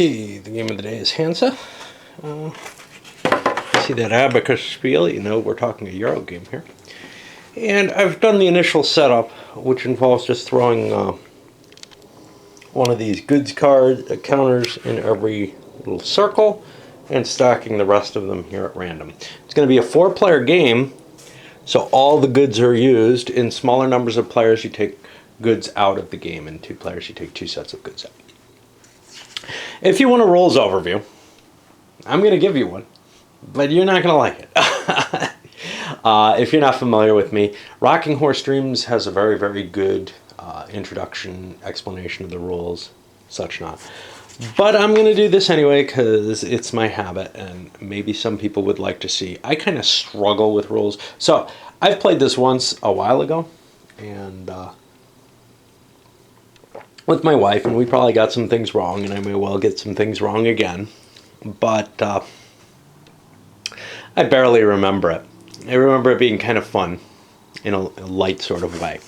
Okay, the game of the day is Hansa. See that abacus spiel? You know we're talking a Euro game here. And I've done the initial setup, which involves just throwing one of these goods counters in every little circle and stacking the rest of them here at random. It's going to be a 4-player game, so all the goods are used. In smaller numbers of players, you take goods out of the game. In 2 players, you take 2 sets of goods out. If you want a rules overview, I'm going to give you one, but you're not going to like it. If you're not familiar with me, Rocking Horse Dreams has a very, very good introduction, explanation of the rules, such not. But I'm going to do this anyway because it's my habit, and maybe some people would like to see. I kind of struggle with rules. So I've played this once a while ago, and with my wife, and we probably got some things wrong, and I may well get some things wrong again. But I barely remember it. I remember it being kind of fun in a light sort of way.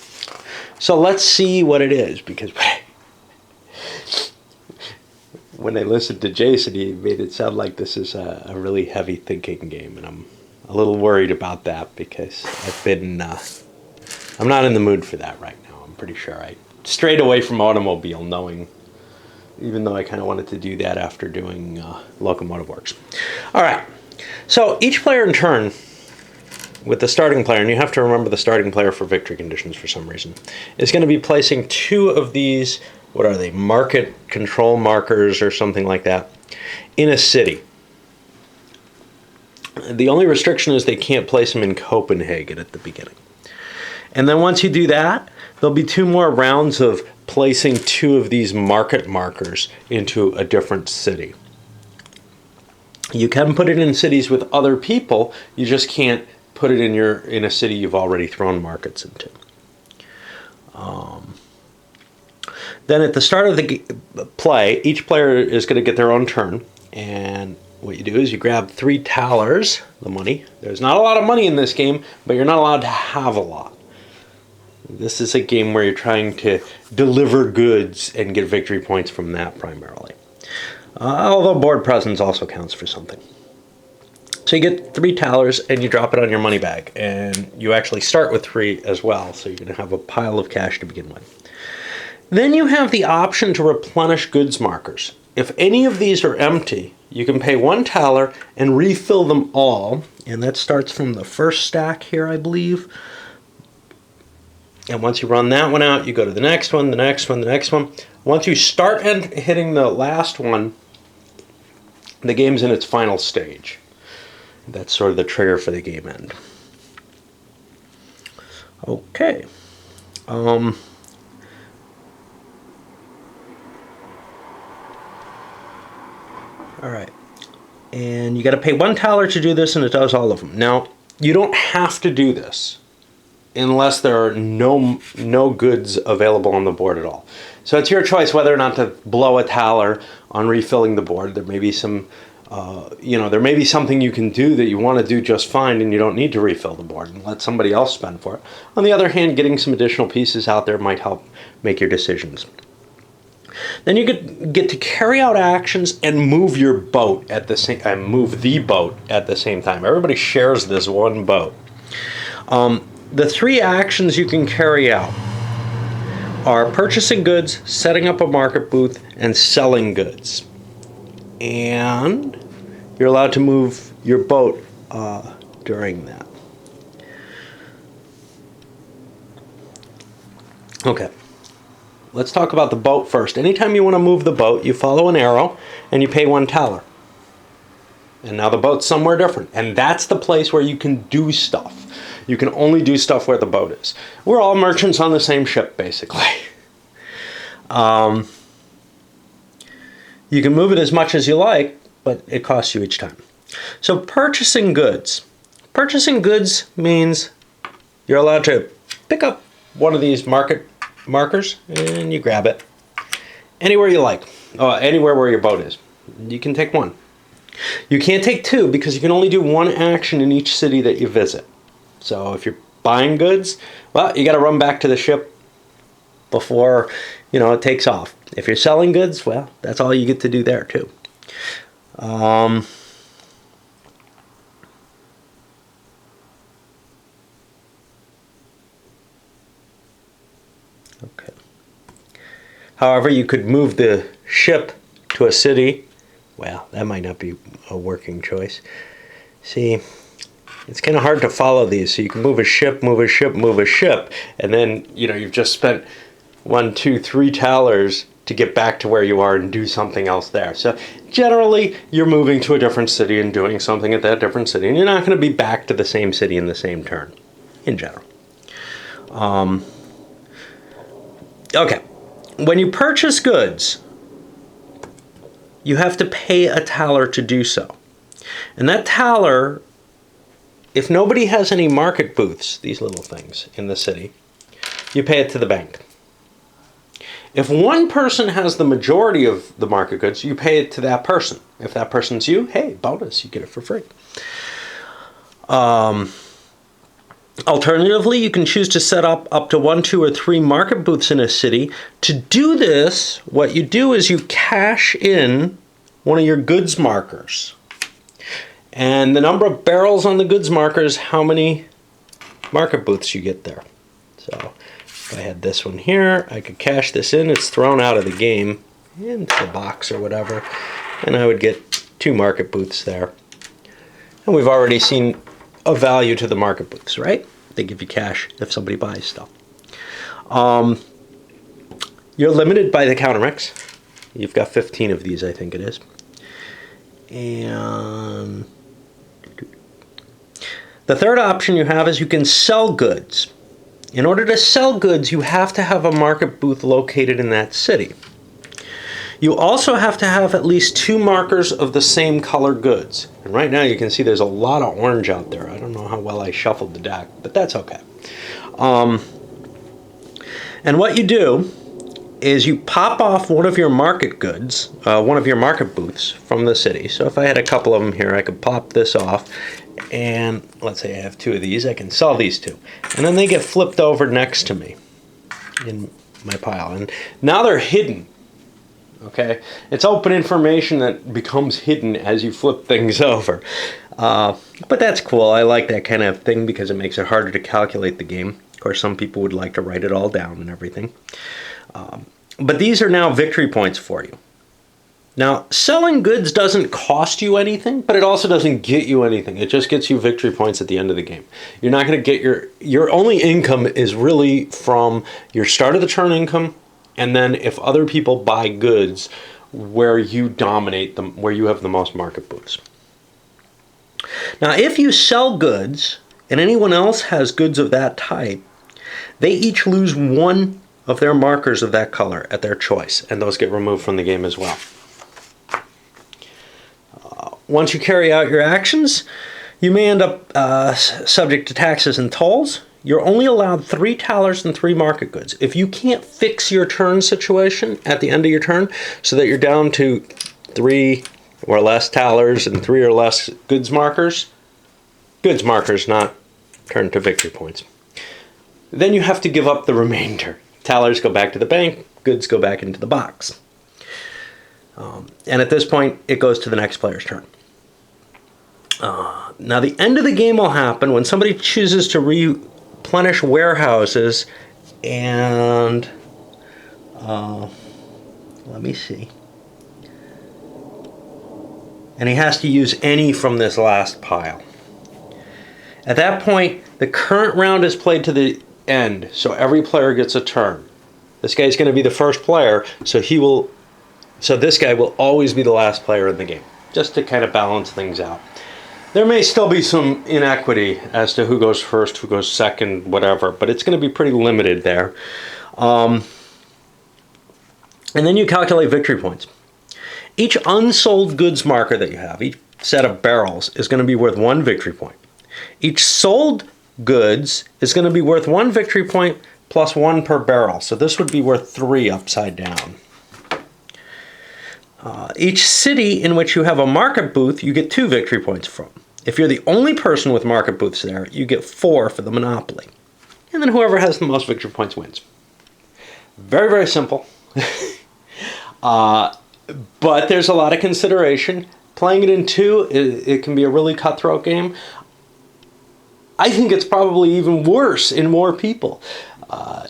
So let's see what it is, because when I listened to Jason, he made it sound like this is a really heavy thinking game, and I'm a little worried about that because I'm not in the mood for that right now. I'm pretty sure I strayed away from automobile, knowing, even though I kind of wanted to do that after doing Locomotive Works. All right, so each player in turn, with the starting player, and you have to remember the starting player for victory conditions for some reason, is going to be placing 2 of these, what are they, market control markers or something like that, in a city. The only restriction is they can't place them in Copenhagen at the beginning. And then once you do that, there'll be 2 more rounds of placing 2 of these market markers into a different city. You can put it in cities with other people, you just can't put it in a city you've already thrown markets into. Then at the start of the play, each player is going to get their own turn, and what you do is you grab 3 thalers, the money. There's not a lot of money in this game, but you're not allowed to have a lot. This is a game where you're trying to deliver goods and get victory points from that primarily. Although board presence also counts for something. So you get 3 thalers and you drop it on your money bag. And you actually start with 3 as well, so you're going to have a pile of cash to begin with. Then you have the option to replenish goods markers. If any of these are empty, you can pay 1 thaler and refill them all. And that starts from the first stack here, I believe. And once you run that one out, you go to the next one, the next one, the next one. Once you start hitting the last one, the game's in its final stage. That's sort of the trigger for the game end. Okay. All right. And you got to pay 1 thaler to do this, and it does all of them. Now, you don't have to do this unless there are no goods available on the board at all. So it's your choice whether or not to blow a thaler on refilling the board. There may be some, there may be something you can do that you want to do just fine, and you don't need to refill the board and let somebody else spend for it. On the other hand, getting some additional pieces out there might help make your decisions. Then you get to carry out actions and move your boat at the same time. Everybody shares this one boat. The 3 actions you can carry out are purchasing goods, setting up a market booth, and selling goods. And you're allowed to move your boat during that. Okay, let's talk about the boat first. Anytime you want to move the boat, you follow an arrow and you pay 1 thaler. And now the boat's somewhere different. And that's the place where you can do stuff. You can only do stuff where the boat is. We're all merchants on the same ship, basically. You can move it as much as you like, but it costs you each time. So purchasing goods. Purchasing goods means you're allowed to pick up one of these market markers and you grab it anywhere you like. Anywhere where your boat is. You can take 1. You can't take 2 because you can only do 1 action in each city that you visit. So if you're buying goods, well, you got to run back to the ship before it takes off. If you're selling goods, well, that's all you get to do there too. Okay. However, you could move the ship to a city. Well, that might not be a working choice. See, it's kind of hard to follow these. So you can move a ship, move a ship, move a ship, and then, you've just spent 1, 2, 3 thalers to get back to where you are and do something else there. So generally, you're moving to a different city and doing something at that different city, and you're not going to be back to the same city in the same turn, in general. Okay, when you purchase goods, you have to pay a thaler to do so. And that thaler, if nobody has any market booths, these little things in the city, you pay it to the bank. If one person has the majority of the market goods, you pay it to that person. If that person's you, hey, bonus, you get it for free. Alternatively, you can choose to set up to 1, 2, or 3 market booths in a city. To do this, what you do is you cash in one of your goods markers. And the number of barrels on the goods marker is how many market booths you get there. So if I had this one here, I could cash this in. It's thrown out of the game into the box or whatever, and I would get 2 market booths there. And we've already seen a value to the market booths, right? They give you cash if somebody buys stuff. You're limited by the counter mix. You've got 15 of these, I think it is. And the third option you have is you can sell goods. In order to sell goods, you have to have a market booth located in that city. You also have to have at least 2 markers of the same color goods. And right now you can see there's a lot of orange out there. I don't know how well I shuffled the deck, but that's okay. And what you do is you pop off one of your market goods, one of your market booths from the city. So if I had a couple of them here, I could pop this off. And let's say I have 2 of these, I can sell these 2. And then they get flipped over next to me in my pile. And now they're hidden. Okay, it's open information that becomes hidden as you flip things over. But that's cool. I like that kind of thing because it makes it harder to calculate the game. Of course, some people would like to write it all down and everything. But these are now victory points for you. Now, selling goods doesn't cost you anything, but it also doesn't get you anything. It just gets you victory points at the end of the game. You're not going to get your only income is really from your start of the turn income, and then if other people buy goods where you dominate them, where you have the most market booths. Now, if you sell goods and anyone else has goods of that type, they each lose 1 of their markers of that color at their choice, and those get removed from the game as well. Once you carry out your actions, you may end up subject to taxes and tolls. You're only allowed 3 thalers and 3 market goods. If you can't fix your turn situation at the end of your turn so that you're down to 3 or less thalers and 3 or less goods markers not turn to victory points, then you have to give up the remainder. Thalers go back to the bank, goods go back into the box. And at this point, it goes to the next player's turn. Now, the end of the game will happen when somebody chooses to replenish warehouses and, let me see. And he has to use any from this last pile. At that point, the current round is played to the end, so every player gets a turn. This guy's going to be the first player, so this guy will always be the last player in the game, just to kind of balance things out. There may still be some inequity as to who goes first, who goes second, whatever, but it's going to be pretty limited there. And then you calculate victory points. Each unsold goods marker that you have, each set of barrels, is going to be worth 1 victory point. Each sold goods is going to be worth 1 victory point plus 1 per barrel. So this would be worth 3 upside down. Each city in which you have a market booth, you get 2 victory points from. If you're the only person with market booths there, you get 4 for the monopoly. And then whoever has the most victory points wins. Very, very simple. But there's a lot of consideration. Playing it in 2, it can be a really cutthroat game. I think it's probably even worse in more people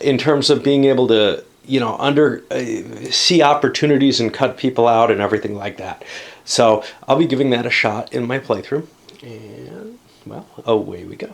in terms of being able to, see opportunities and cut people out and everything like that. So I'll be giving that a shot in my playthrough. And, well, away we go.